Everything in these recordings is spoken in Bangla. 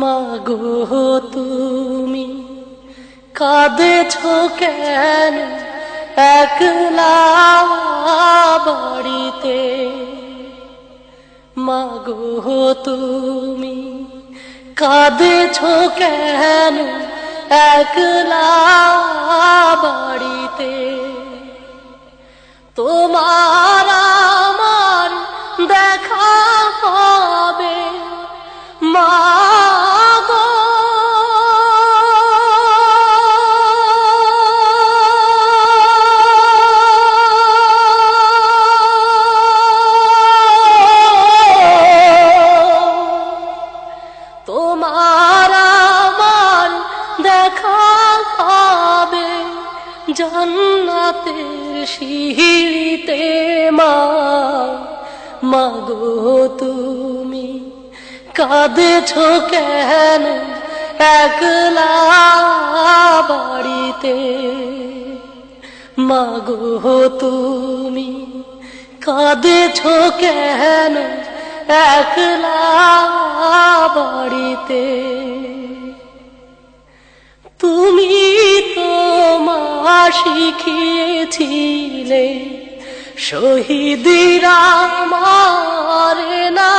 মাগো তুমি কাঁদেছো কেন একলা বাড়িতে? মাগো তুমি কাঁদেছো কেন একলা বাড়িতে? তোমার আমার দেখা হবে মাগো, তোমার আমার দেখা হবে জান্নাতের সিঁড়িতে। মাগো তুমি কাঁদেছো কেন একলা বাড়িতে? মাগো তুমি কাঁদেছো কেন একলা বাড়িতে? তুমি তো মা শিখিয়েছিলে শহীদরা মারে না,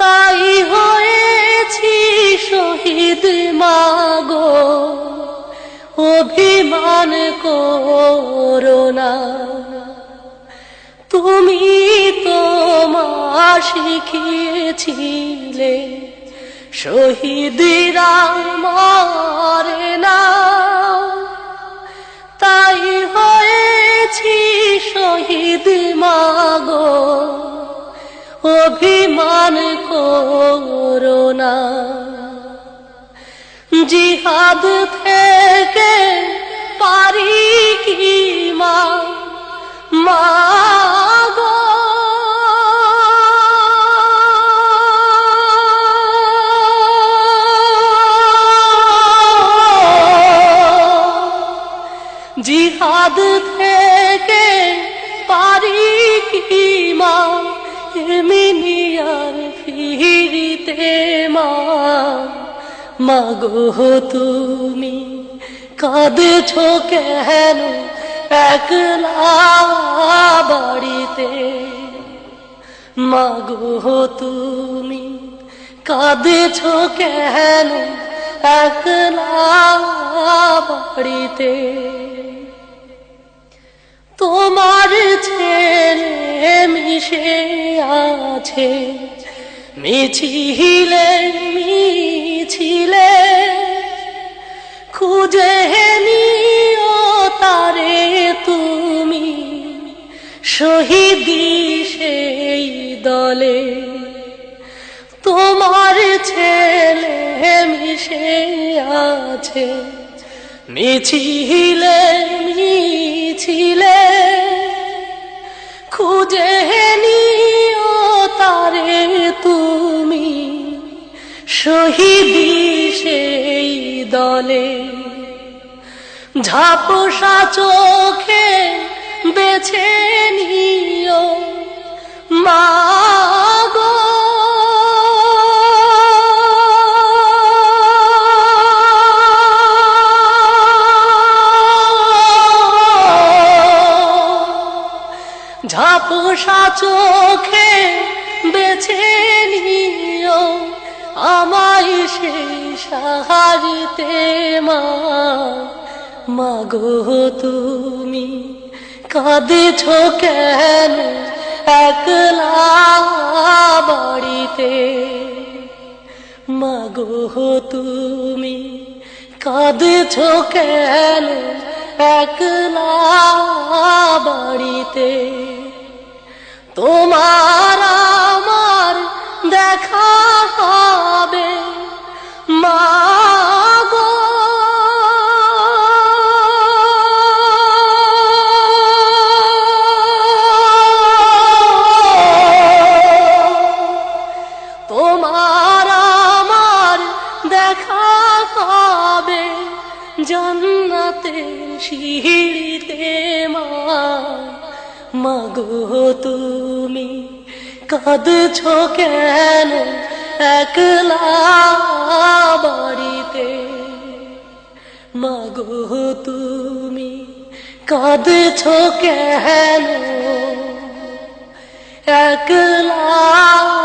তাই হয়েছি শহীদ মাগো, অভিমান করো না। তুমি তো মা শিখিয়েছিলে শহীদরা মারে না, তাই হয়েছি শহীদ মাগো, অভিমান করো না। জিহাদ থেকে পারি কি মা মাগো, জিহাদ থেকে পারি কি মা এমনিয়ার ফিরিতে? মাগো তুমি কাঁদেছো কেন একলা বাড়িতে? মাগো তুমি কাঁদেছো কেন একলা বাড়িতে? তোমার ছেলে মিশে আছে মিছিলে মিছিলে, খুঁজে নিও তারে তুমি শহীদি সেই দলে। তোমার ছেলে মিশে আছে মিছিলে মিছিলে, খুঁজে নিও তারে তুমি শহীদি সেই দলে। ঝাপসা চোখে বেছে নিও মাগো, ঝাপসা চোখে বেছে নিও আমায় সেই সাহারিতে। মাগো তুমি কাঁদেছো কেন একলা বাড়িতে? মাগো তুমি কাঁদেছো কেন একলা বাড়িতে? তোমার আমার দেখা হবে মাগো, তোমার আমার দেখা হবে জান্নাতের সিঁড়িতে। মাগো তুমি কাঁদছো কেন একলা বাড়িতে। মাগো তুমি কাঁদছো কেন একলা